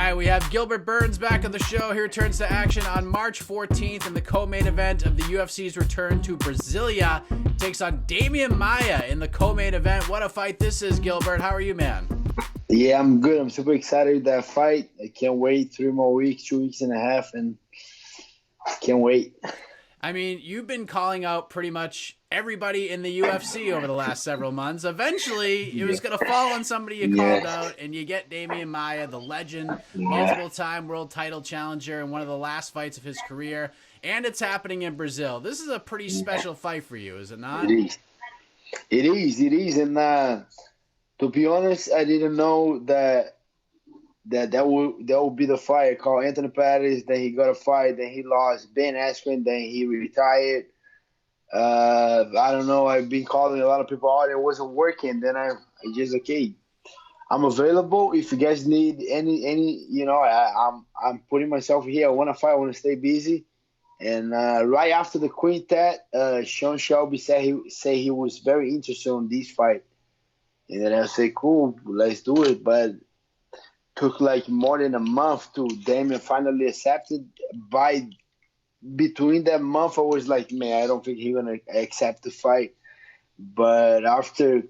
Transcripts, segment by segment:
right, we have Gilbert Burns back on the show. He returns to action on March 14th in the co-main event of the UFC's return to Brasilia. Takes on Demian Maia in the co-main event. What a fight this is, Gilbert. How are you, man? Yeah, I'm good. I'm super excited with that fight. I can't wait. 3 more weeks, 2 weeks and a half, and I can't wait. I mean, you've been calling out pretty much everybody in the UFC over the last several months. Eventually, it was going to fall on somebody you called out, and you get Demian Maia, the legend, multiple-time world title challenger, in one of the last fights of his career, and it's happening in Brazil. This is a pretty special fight for you, is it not? It is, and to be honest, I didn't know that would be the fight. I called Anthony Pettis, then he got a fight, then he lost Ben Askren, then he retired. I don't know. I've been calling a lot of people out. It wasn't working. Then I just I'm available. If you guys need any, I'm putting myself here. I want to fight. I want to stay busy. And right after the quintet, Sean Shelby said he was very interested in this fight. And then I say, cool, let's do it. But took like more than a month to Damian finally accepted. Between that month, I was like, man, I don't think he's gonna accept the fight. But after,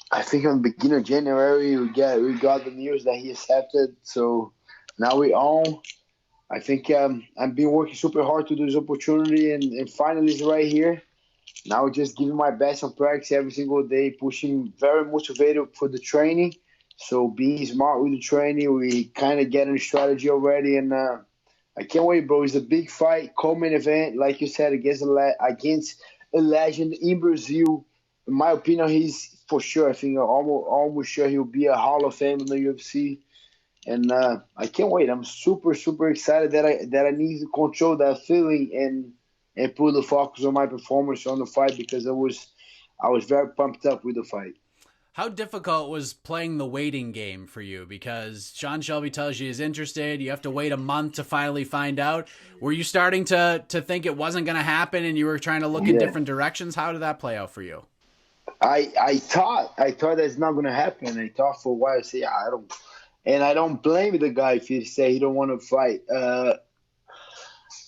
I think on the beginning of January, we got the news that he accepted. So now we're on. I think I've been working super hard to do this opportunity, and finally it's right here. Now just giving my best on practice every single day, pushing, very motivated for the training. So being smart with the training, we kind of getting a strategy already, and I can't wait, bro. It's a big fight, co-main event, like you said, against a legend in Brazil. In my opinion, he's for sure. I think almost sure he'll be a Hall of Fame in the UFC, and I can't wait. I'm super, super excited that I need to control that feeling and put the focus on my performance on the fight, because I was very pumped up with the fight. How difficult was playing the waiting game for you? Because Sean Shelby tells you he's interested. You have to wait a month to finally find out. Were you starting to think it wasn't going to happen and you were trying to look in different directions? How did that play out for you? I thought that's not going to happen. I thought for a while, I don't blame the guy if he say he don't want to fight.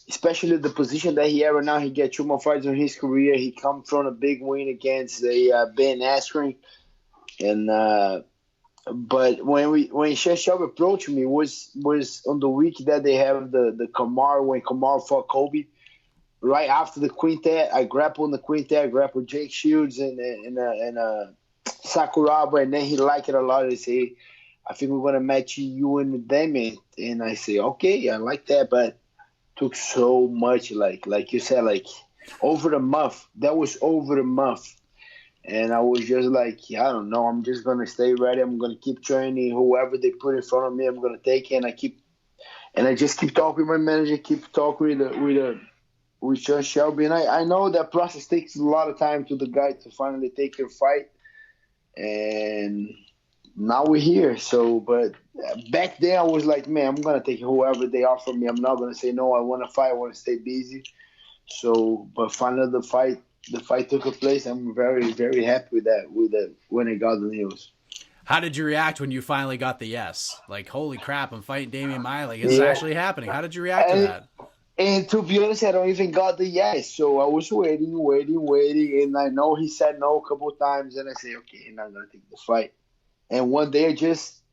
Especially the position that he had right now. He get 2 more fights in his career. He come from a big win against Ben Askren. And but when Shelby approached me was on the week that they have the Kamaru, when Kamaru fought Kobe. Right after the quintet, I grappled in the quintet. I grappled Jake Shields and Sakuraba, and then he liked it a lot. They say, I think we're gonna match you and Demian, and I say, okay, I like that, but took so much, like you said, like over a month. That was over a month. And I was just like, I don't know. I'm just gonna stay ready. I'm gonna keep training. Whoever they put in front of me, I'm gonna take it. And I just keep talking with my manager, keep talking with Sean Shelby. And I know that process takes a lot of time to the guy to finally take a fight. And now we're here. So, but back then I was like, man, I'm gonna take whoever they offer me. I'm not gonna say no. I want to fight. I want to stay busy. So, but finally the fight took place. I'm very, very happy with that when I got the news. How did you react when you finally got the yes? Like, holy crap, I'm fighting Demian Maia. Like, this is actually happening. How did you react to that? And to be honest, I don't even got the yes. So I was waiting. And I know he said no a couple of times. And I say, okay, he's not going to take the fight. And one day I just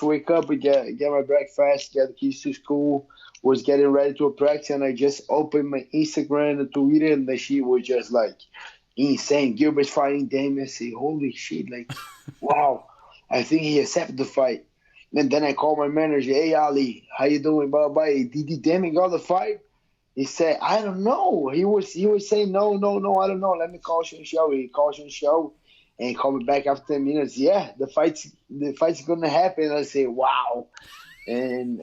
wake up and get my breakfast, get the keys to school, was getting ready to a practice, and I just opened my Instagram and Twitter, and the shit was just like insane. Gilbert's fighting Damian. I say, holy shit, like, wow. I think he accepted the fight. And then I called my manager, hey, Ali, how you doing? Blah, blah. Did Damian got the fight? He said, I don't know. He was saying, no, I don't know. Let me call Sean Shelby. He called Sean Shelby and called me back after 10 minutes. Yeah, the fight's going to happen. I say, wow. And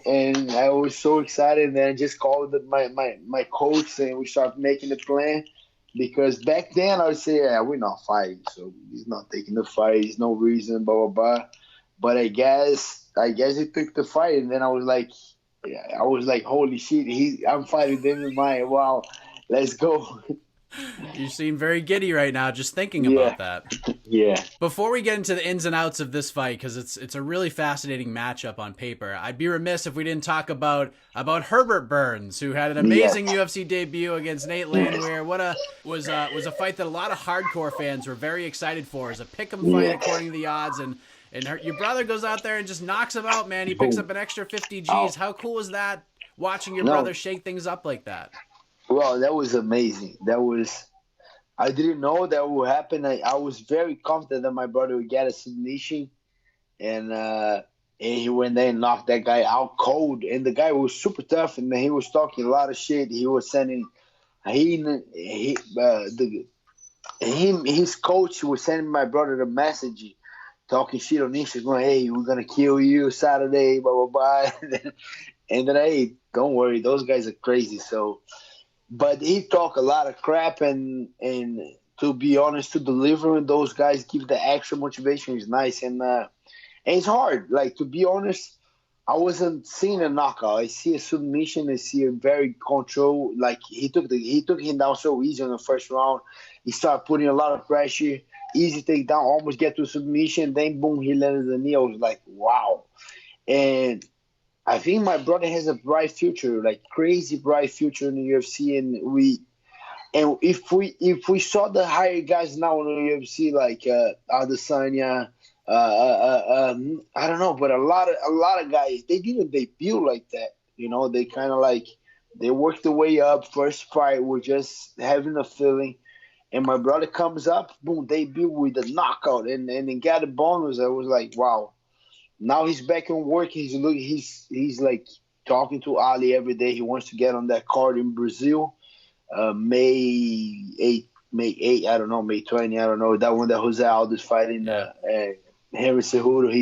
I was so excited. And then I just called my coach, and we started making the plan. Because back then I would say, yeah, we're not fighting, so he's not taking the fight. There's no reason, blah, blah, blah. But I guess he took the fight, and then I was like, holy shit, I'm fighting Demian Maia. Wow, let's go. You seem very giddy right now just thinking Yeah, about that. yeah, Before we get into the ins and outs of this fight, because it's a really fascinating matchup on paper, I'd be remiss if we didn't talk about Herbert Burns, who had an yeah, amazing UFC debut against Nate Landwehr. Was a fight that a lot of hardcore fans were very excited for. As a pick'em fight yeah. according to the odds, and your brother goes out there and just knocks him out. Man, he picks Boom. up an extra 50 G's. Out. How cool is that? Watching your No, brother shake things up like that. well, that was amazing. That was. I didn't know that would happen. I was very confident that my brother would get a submission, and he went there and knocked that guy out cold. And the guy was super tough, and he was talking a lot of shit. He was sending his coach was sending my brother the message, talking shit on Instagram. Hey, we're gonna kill you Saturday, blah blah blah. And then, hey, don't worry, those guys are crazy. So. But he talk a lot of crap, and to be honest, to deliver when those guys give the extra motivation is nice, and it's hard. Like, to be honest, I wasn't seeing a knockout. I see a submission. I see a very control. Like, he took him down so easy in the first round. He started putting a lot of pressure, easy takedown, almost get to a submission. Then boom, he landed the knee. I was like, wow. And I think my brother has a bright future, like crazy bright future in the UFC, and if we saw the higher guys now in the UFC, like Adesanya, I don't know, but a lot of guys, they didn't debut like that. You know, they kind of like they worked their way up. First fight, we're just having a feeling, and my brother comes up, boom, debut with a knockout, and then got a bonus. I was like, wow. Now he's back in work. He's like talking to Ali every day. He wants to get on that card in Brazil, May 8, I don't know, May 20, I don't know. That one that Jose Aldo is fighting Henry Cejudo.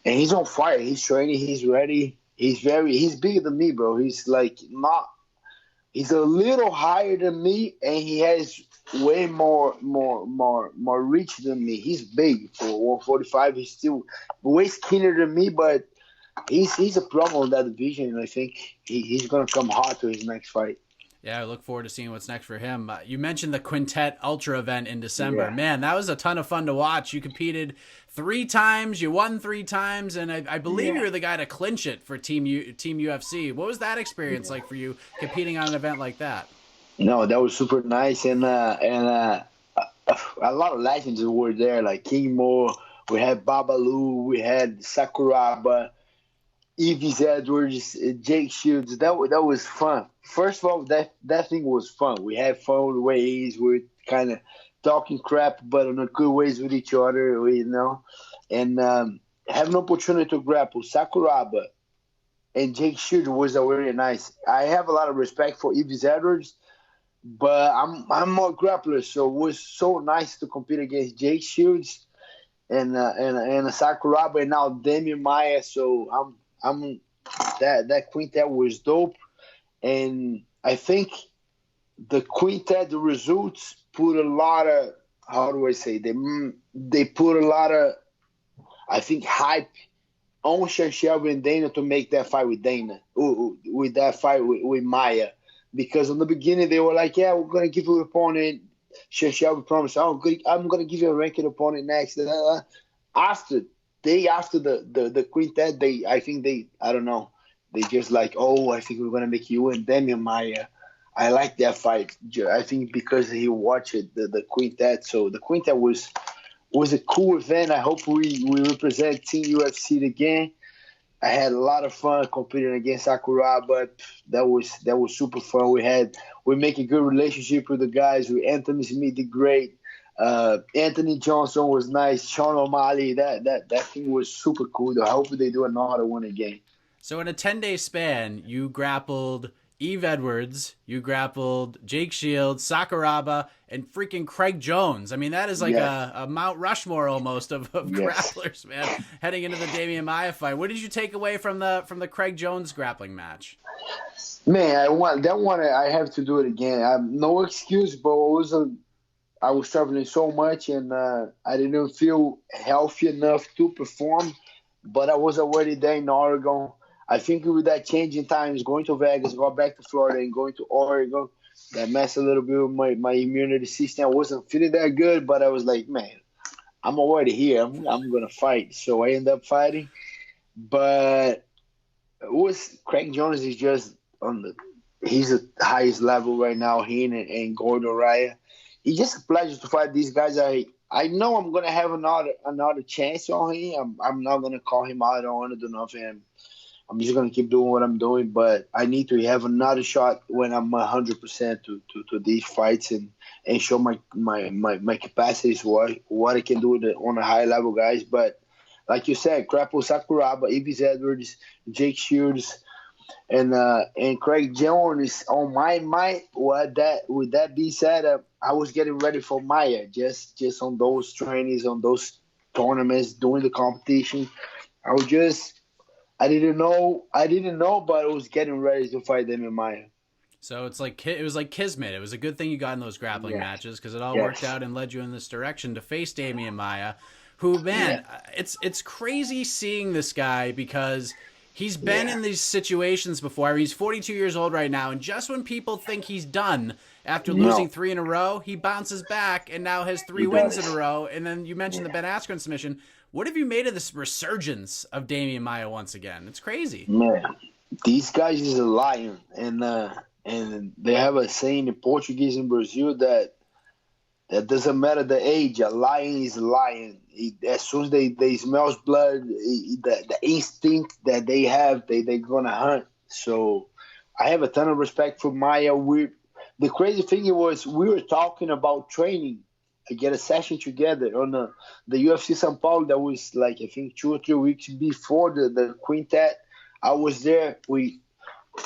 He's on fire. He's training. He's ready. He's bigger than me, bro. He's like not. He's a little higher than me, and he has way more reach than me. He's big for 145. He's still way skinnier than me, but he's a problem in that division, and I think he's gonna come hot to his next fight. Yeah, I look forward to seeing what's next for him. You mentioned the Quintet Ultra event in December. Yeah. Man, that was a ton of fun to watch. You competed 3 times, you won 3 times, and I believe you were the guy to clinch it for Team UFC. What was that experience like for you, competing on an event like that? No, that was super nice, and a lot of legends were there, like King Mo. We had Babalu, we had Sakuraba, Evie Edwards, Jake Shields. That was fun. First of all, that thing was fun. We had fun ways. We were kind of talking crap, but in a good ways with each other, you know. And having an opportunity to grapple Sakuraba and Jake Shields was really nice. I have a lot of respect for Evie Edwards, but I'm more grappler, so it was so nice to compete against Jake Shields and Sakuraba, and now Demian Maia. So I'm that quintet was dope, and I think the quintet, the results put a lot of, how do I say, they put a lot of, I think, hype on Shelby and Dana to make that fight with with Maia, because in the beginning they were like, yeah, we're gonna give you an opponent. Shelby promised, I'm gonna give you a ranked opponent next. After the quintet, I don't know, they just like, oh, I think we're gonna make you and Demian Maia. I like that fight. I think because he watched the quintet. So the quintet was a cool event. I hope we represent Team UFC again. I had a lot of fun competing against Sakura, but that was super fun. We make a good relationship with the guys. With Anthony Smith, the great. Anthony Johnson was nice. Sean O'Malley, that thing was super cool. I hope they do another one again. So in a 10-day span, you grappled Eve Edwards, you grappled Jake Shields, Sakuraba, and freaking Craig Jones. I mean, that is like a Mount Rushmore almost of grapplers, man, heading into the Demian Maia fight. What did you take away from the Craig Jones grappling match? Man, I have to do it again. No excuse, but I was traveling so much, and I didn't feel healthy enough to perform, but I was already there in Oregon. I think with that change in times, going to Vegas, go back to Florida, and going to Oregon, that messed a little bit with my immunity system. I wasn't feeling that good, but I was like, man, I'm already here. I'm gonna fight. So I ended up fighting, but it was Craig Jones is just on the he's the highest level right now. He and Gordon Raya. It's just a pleasure to fight these guys. I know I'm gonna have another chance on him. I'm not gonna call him out. I don't want to do nothing. I'm just gonna keep doing what I'm doing, but I need to have another shot when I'm 100% to these fights and show my capacities, what I can do on a high level, guys. But like you said, Grapple Sakuraba, Ivis Edwards, Jake Shields, and Craig Jones on my mind. With that being said, I was getting ready for Maya, just on those trainings, on those tournaments, doing the competition. I didn't know, but I was getting ready to fight Demian Maia. So it was like kismet. It was a good thing you got in those grappling matches because it all worked out and led you in this direction to face Demian Maia, who, man, it's crazy seeing this guy because he's been in these situations before. He's 42 years old right now, and just when people think he's done after losing 3 in a row, he bounces back and now has 3 wins in a row. And then you mentioned the Ben Askren submission. What have you made of this resurgence of Demian Maia once again? It's crazy. Man, these guys is a lion, and they have a saying in Portuguese in Brazil that doesn't matter the age. A lion is a lion. As soon as they smell blood, the instinct that they have, they're gonna hunt. So I have a ton of respect for Maia. The crazy thing was we were talking about training. I get a session together on the UFC São Paulo. That was like I think 2 or 3 weeks before the Quintet. I was there. We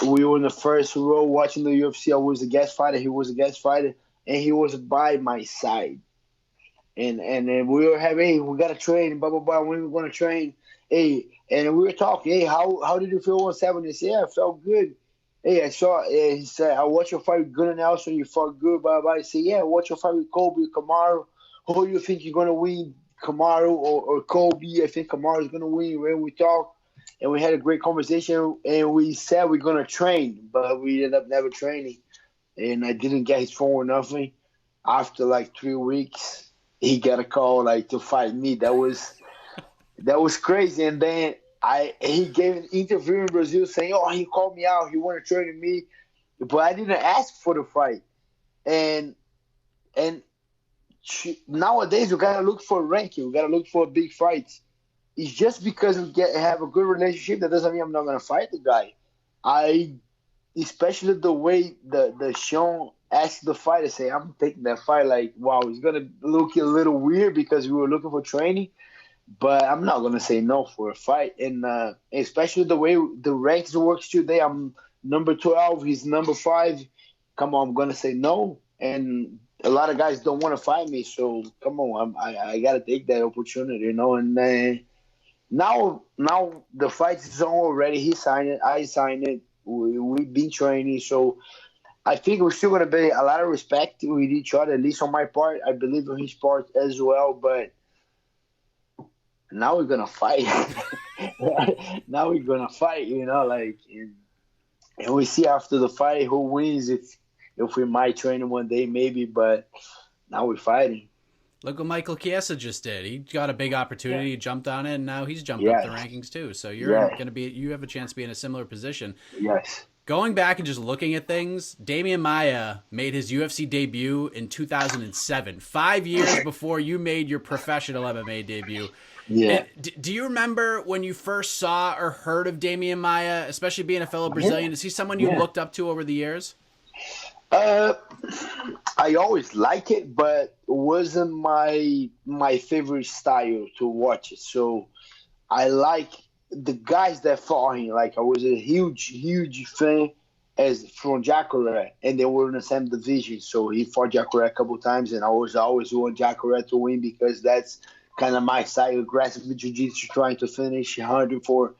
were in the first row watching the UFC. I was a guest fighter. He was a guest fighter, and he was by my side. And then we were having, hey, we gotta train, blah blah blah. When we gonna train? Hey, and we were talking. Hey, how did you feel 170? He said, yeah, I felt good. Hey, I saw. He said, I watched your fight with Gunnar Nelson. You fought good, blah blah. He said, yeah, I watched your fight with Kobe, Kamaru. Who do you think you're gonna win, Kamaru or Kobe? I think Kamaru's gonna win. When we talked, and we had a great conversation, and we said we're gonna train, but we ended up never training. And I didn't get his phone or nothing. After like 3 weeks, he got a call like to fight me. That was crazy. And then he gave an interview in Brazil saying, "Oh, he called me out. He wanted to train with me, but I didn't ask for the fight." And nowadays we gotta look for ranking. We gotta look for big fights. It's just because we have a good relationship that doesn't mean I'm not gonna fight the guy. Especially the way the Sean asked the fighter, say, I'm taking that fight. Like, wow, it's going to look a little weird because we were looking for training, but I'm not going to say no for a fight. And especially the way the ranks works today, I'm number 12, he's number 5. Come on, I'm going to say no. And a lot of guys don't want to fight me, so come on, I got to take that opportunity, you know. And now the fight is on already. He signed it. I signed it. We've been training, so I think we're still going to be a lot of respect with each other, at least on my part. I believe on his part as well, but now we're going to fight. Now we're going to fight, you know, like, and we see after the fight who wins, if we might train him one day, maybe, but now we're fighting. Look what Michael Chiesa just did. He got a big opportunity, he jumped on it, and now he's jumped up the rankings too. So you have a chance to be in a similar position. Yes. Going back and just looking at things, Demian Maia made his UFC debut in 2007, 5 years before you made your professional MMA debut. Yeah. Do you remember when you first saw or heard of Demian Maia, especially being a fellow Brazilian? Is he someone you looked up to over the years? I always like it, but it wasn't my favorite style to watch it. So I like the guys that fought him. Like I was a huge fan from Jacare, and they were in the same division. So he fought Jacare a couple times, and I was always want Jacare to win because that's kind of my style, aggressive jiu-jitsu, trying to finish, hunting for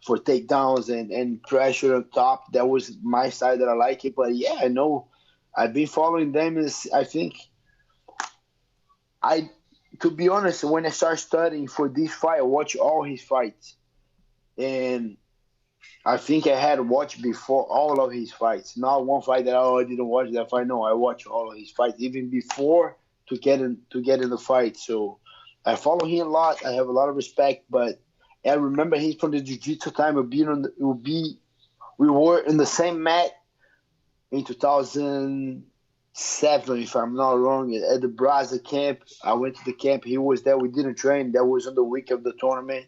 takedowns and pressure on top. That was my style that I like it. But yeah, I know I've been following them. I think to be honest, when I started studying for this fight, I watched all his fights. And I think I had watched before all of his fights. Not one fight that I didn't watch that fight. No, I watched all of his fights even before to get in the fight. So I follow him a lot. I have a lot of respect. But I remember he's from the jiu-jitsu time. We were in the same mat in 2007, if I'm not wrong, at the Brasilia camp. I went to the camp. He was there. We didn't train. That was on the week of the tournament.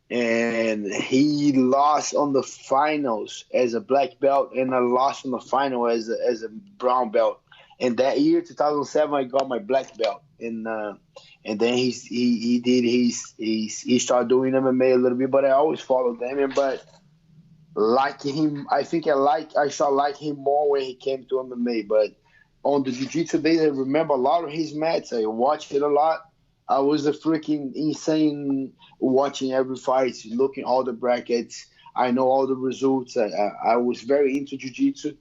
And he lost on the finals as a black belt, and I lost on the final as a brown belt. And that year, 2007, I got my black belt, and then he started doing MMA a little bit, but I always followed him. But like him, I think I started like him more when he came to MMA. But on the jiu-jitsu days, I remember a lot of his matches. I watched it a lot. I was a freaking insane watching every fight, looking all the brackets. I know all the results. I was very into jiu-jitsu.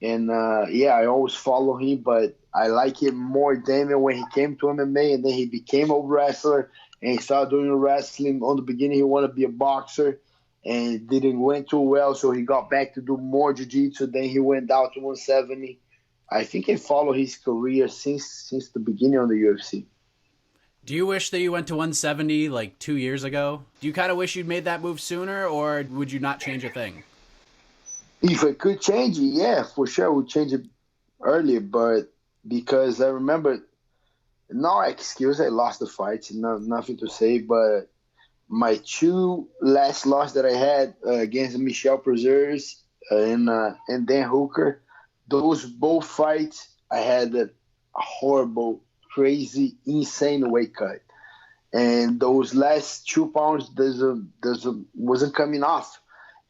And, I always follow him. But I like him more Demian when he came to MMA. And then he became a wrestler. And he started doing wrestling. On the beginning, he wanted to be a boxer. And it didn't went too well. So he got back to do more jiu-jitsu. Then he went down to 170. I think I follow his career since the beginning of the UFC. Do you wish that you went to 170 like 2 years ago? Do you kind of wish you'd made that move sooner, or would you not change a thing? If I could change it, yeah, for sure I would change it earlier. But because I remember, no excuse, I lost the fights, nothing to say. But my two last loss that I had against Michel Preserves and Dan Hooker, those both fights, I had a horrible, crazy, insane weight cut, and those last 2 pounds wasn't coming off,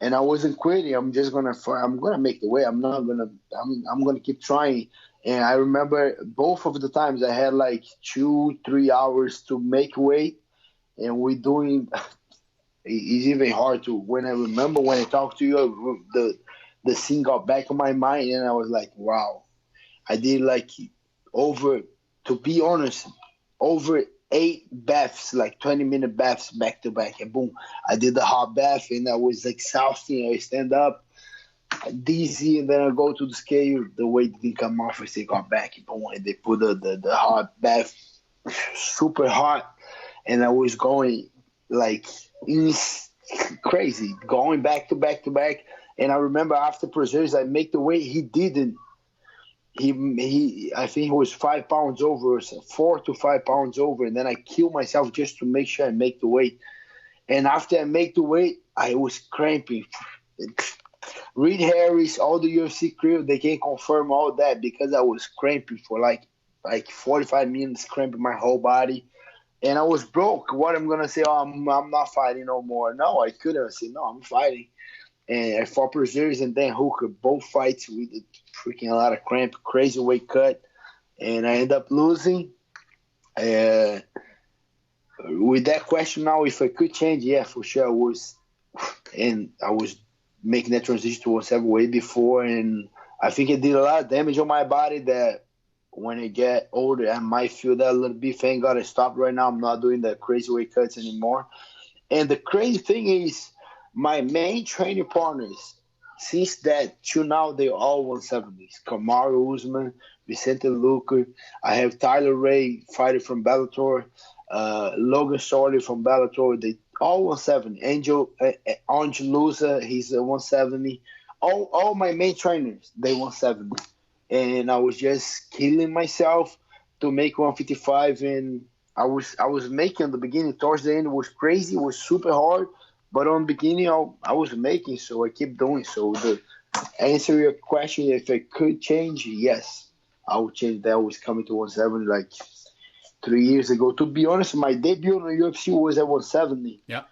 and I wasn't quitting. I'm gonna make the weight. I'm gonna keep trying. And I remember both of the times I had like 2-3 hours to make weight, and we doing. It's even hard to when I remember when I talked to you, the scene got back in my mind, and I was like, wow, I did like over. To be honest, over 8 baths, like 20-minute baths back to back. And boom, I did the hot bath and I was exhausting. I stand up, dizzy, and then I go to the scale. The weight didn't come off. I say, got back. And boom, and they put the hot bath super hot. And I was going like crazy, going back to back to back. And I remember after Preserves, I make the weight. He didn't. I think he was 5 pounds over, 4 to 5 pounds over, and then I killed myself just to make sure I make the weight. And after I make the weight, I was cramping. Reed Harris, all the UFC crew, they can confirm all that because I was cramping for like 45 minutes, cramping my whole body. And I was broke. What I'm gonna say? Oh, I'm not fighting no more. No, I couldn't. I said no, I'm fighting. And I fought Preserves and then Hooker, both fights with freaking a lot of cramp, crazy weight cut, and I end up losing. With that question now, if I could change, yeah, for sure I was. And I was making that transition to 170 way before, and I think it did a lot of damage on my body that when I get older, I might feel that a little bit. Thank God I stopped right now. I'm not doing the crazy weight cuts anymore. And the crazy thing is, my main training partners, since that till now, they're all 170s. Kamaru Usman, Vicente Luque. I have Tyler Ray, fighter from Bellator. Logan Sarli from Bellator. They all 170. Angel Lusa, he's a 170. All my main trainers, they 170. And I was just killing myself to make 155. And I was making in the beginning. Towards the end, it was crazy. It was super hard. But on the beginning, I was making, so I keep doing so. To answer your question, if I could change, yes, I would change that. I was coming to 170 like 3 years ago. To be honest, my debut in the UFC was at 170. Yeah.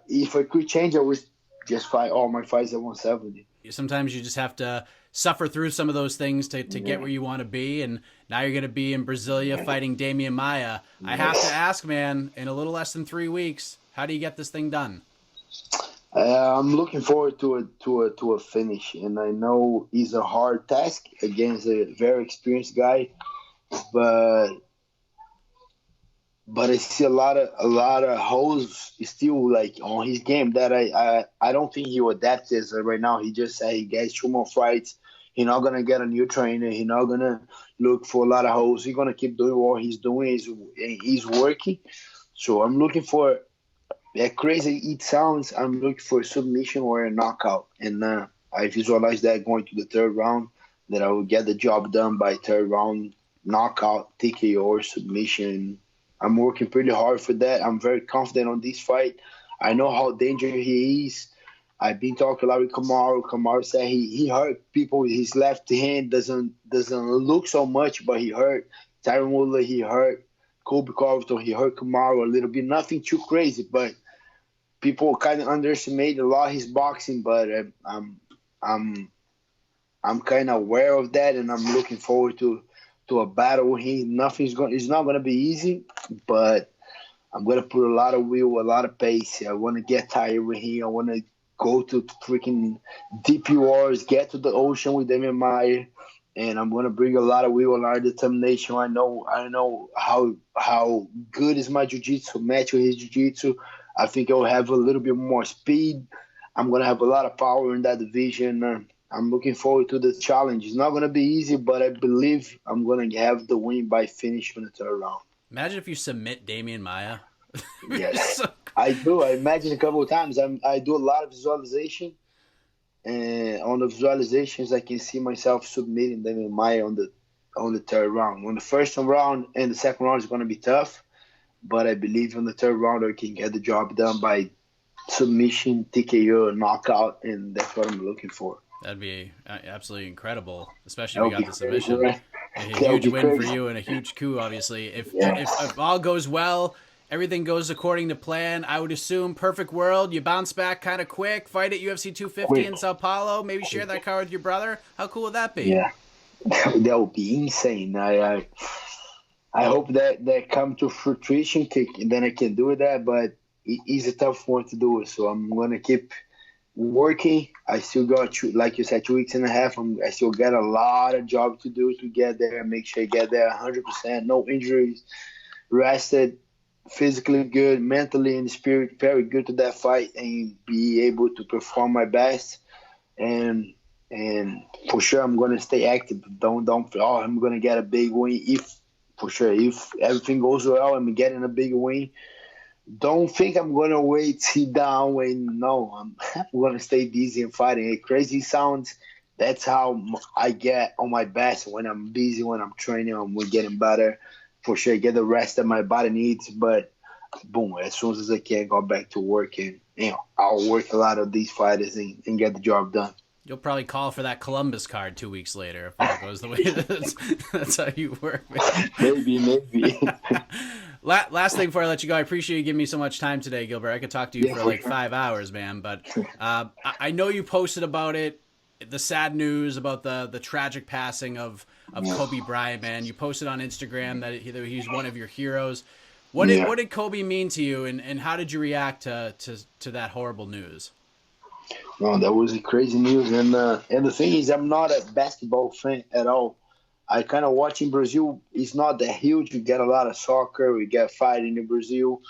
If I could change, I would just fight all my fights at 170. Sometimes you just have to suffer through some of those things to get where you want to be. And now you're going to be in Brasilia fighting Demian Maia. I have to ask, man, in a little less than 3 weeks, how do you get this thing done? I'm looking forward to a finish, and I know it's a hard task against a very experienced guy, but but I see a lot of holes still like on his game that I don't think he will adapt this right now. He just said he gets 2 more fights. He's not gonna get a new trainer. He's not gonna look for a lot of holes. He's gonna keep doing what he's doing. He's working. So I'm looking for, crazy it sounds, I'm looking for a submission or a knockout, and I visualize that going to the third round. That I will get the job done by third round, knockout, TKO, or submission. I'm working pretty hard for that. I'm very confident on this fight. I know how dangerous he is. I've been talking a lot with Kamaru. Kamaru said he hurt people with his left hand. Doesn't look so much, but he hurt. Tyron Woodley, he hurt. Colby Covington, he hurt Kamaru a little bit. Nothing too crazy, but people kind of underestimate a lot his boxing. But I'm kind of aware of that, and I'm looking forward to a battle with him. It's not gonna be easy, but I'm gonna put a lot of will, a lot of pace. I want to get tired with him. I want to go to freaking deep waters, get to the ocean with Demian Maia, and I'm gonna bring a lot of will, a lot of determination. I know how good is my jiu-jitsu, match with his jiu-jitsu. I think I'll have a little bit more speed. I'm gonna have a lot of power in that division. I'm looking forward to the challenge. It's not gonna be easy, but I believe I'm gonna have the win by finish in the third round. Imagine if you submit Demian Maia. Yes, I do. I imagine a couple of times. I do a lot of visualization, and on the visualizations, I can see myself submitting Demian Maia on the third round. On the first round and the second round is gonna be tough, but I believe in the third round I can get the job done by submission, TKO, knockout, and that's what I'm looking for. That'd be absolutely incredible, especially if you got the submission. Crazy, right? A huge win for you and a huge coup, obviously. If all goes well, everything goes according to plan, I would assume perfect world, you bounce back kind of quick, fight at UFC 250 in Sao Paulo, maybe share that card with your brother. How cool would that be? Yeah, that would be insane. I hope that come to fruition, then I can do that, but it's a tough one to do it, so I'm going to keep working. I still got, like you said, 2 weeks and a half. I still got a lot of job to do to get there. Make sure I get there 100%, no injuries, rested, physically good, mentally and spirit very good to that fight, and be able to perform my best. And for sure, I'm gonna stay active. Don't I'm gonna get a big win if everything goes well. I'm getting a big win. Don't think I'm going to wait, sit down, and no, I'm going to stay busy and fighting. It crazy sounds. That's how I get on my best when I'm busy, when I'm training, I'm getting better. For sure, get the rest that my body needs. But boom, as soon as I can, go back to work, and I'll work a lot of these fighters and get the job done. You'll probably call for that Columbus card 2 weeks later if that goes the way that's how you work. Maybe. Last thing before I let you go, I appreciate you giving me so much time today, Gilbert. I could talk to you for like 5 hours, man. But I know you posted about it, the sad news about the tragic passing of Kobe Bryant, man. You posted on Instagram that he's one of your heroes. What did Kobe mean to you, and how did you react to that horrible news? No, that was crazy news, and the thing is, I'm not a basketball fan at all. I kind of watch in Brazil. It's not that huge. We get a lot of soccer. We get fighting in Brazil,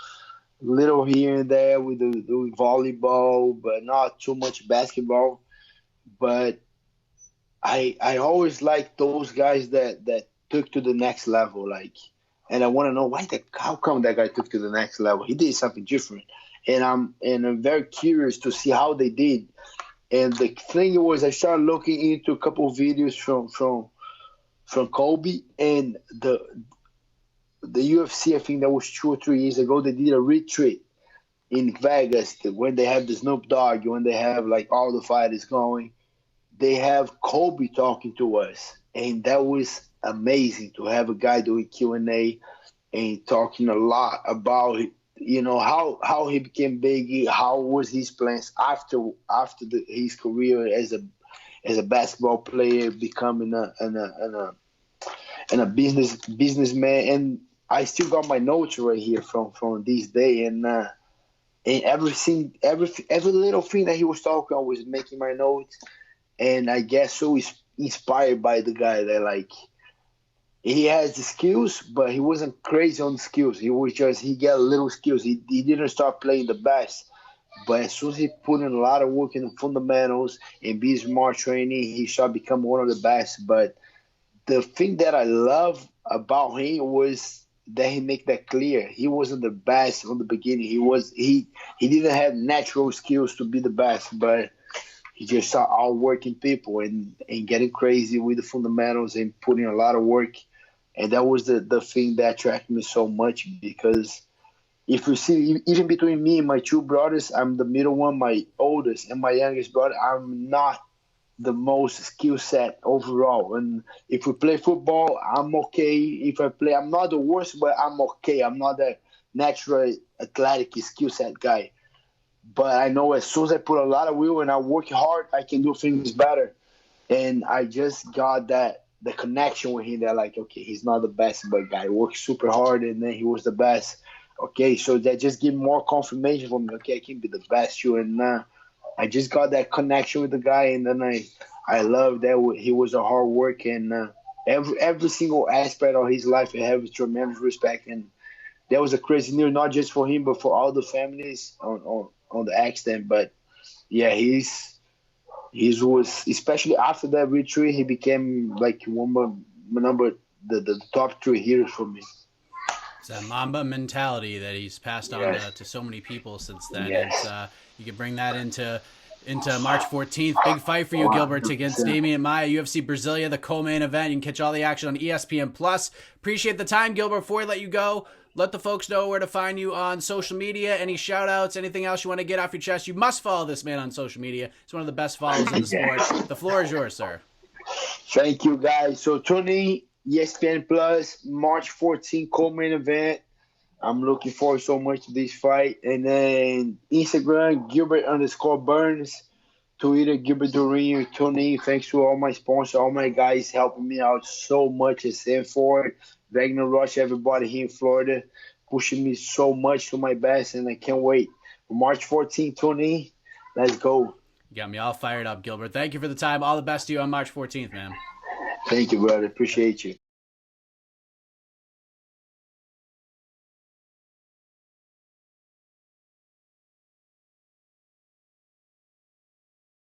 little here and there with the volleyball, but not too much basketball. But I always like those guys that took to the next level, and I want to know how come that guy took to the next level. He did something different, and I'm very curious to see how they did. And the thing was, I started looking into a couple of videos from Kobe, and the UFC. I think that was 2 or 3 years ago. They did a retreat in Vegas when they have the Snoop Dogg, when they have like all the fighters going. They have Kobe talking to us, and that was amazing to have a guy doing Q&A and talking a lot about how he became big, how was his plans after his career as a basketball player, becoming a businessman. And I still got my notes right here from this day, and everything, every little thing that he was talking, I was making my notes. And I guess so inspired by the guy that he has the skills, but he wasn't crazy on the skills. He got little skills. He didn't start playing the best. But as soon as he put in a lot of work in the fundamentals and be smart training, he started becoming one of the best. But the thing that I love about him was that he make that clear. He wasn't the best from the beginning. He didn't have natural skills to be the best, but he just started outworking people and getting crazy with the fundamentals and putting a lot of work. And that was the thing that attracted me so much, because if you see, even between me and my two brothers, I'm the middle one, my oldest, and my youngest brother, I'm not the most skill set overall. And if we play football, I'm okay. If I play, I'm not the worst, but I'm okay. I'm not a natural athletic skill set guy. But I know as soon as I put a lot of will and I work hard, I can do things better. And I just got the connection with him that, like, okay, he's not the best, but guy worked super hard and then he was the best. Okay, so that just give more confirmation for me. Okay, I can be the best too. And I just got that connection with the guy, and then I love that he was a hard work, and every single aspect of his life I have tremendous respect. And that was a crazy news, not just for him but for all the families on the accident. But yeah, he was, especially after that retreat, he became like the top 3 heroes for me. It's that Mamba mentality that he's passed on to so many people since then. Yes. It's, you could bring that into March 14th. Big fight for you, Gilbert, against Demian Maia, UFC Brasilia, the co-main event. You can catch all the action on ESPN+. Appreciate the time, Gilbert. Before we let you go, let the folks know where to find you on social media. Any shout-outs, anything else you want to get off your chest? You must follow this man on social media. He's one of the best followers in the sport. The floor is yours, sir. Thank you, guys. So tune in, ESPN Plus, March 14th, co-main event. I'm looking forward so much to this fight. And then Instagram, Gilbert_Burns. Twitter, Gilbert Durinho. Tune in. Thanks to all my sponsors, all my guys helping me out so much at Stanford, Wagner Rush, everybody here in Florida, pushing me so much to my best. And I can't wait. March 14th, tune in. Let's go. You got me all fired up, Gilbert. Thank you for the time. All the best to you on March 14th, man. Thank you, brother. Appreciate you.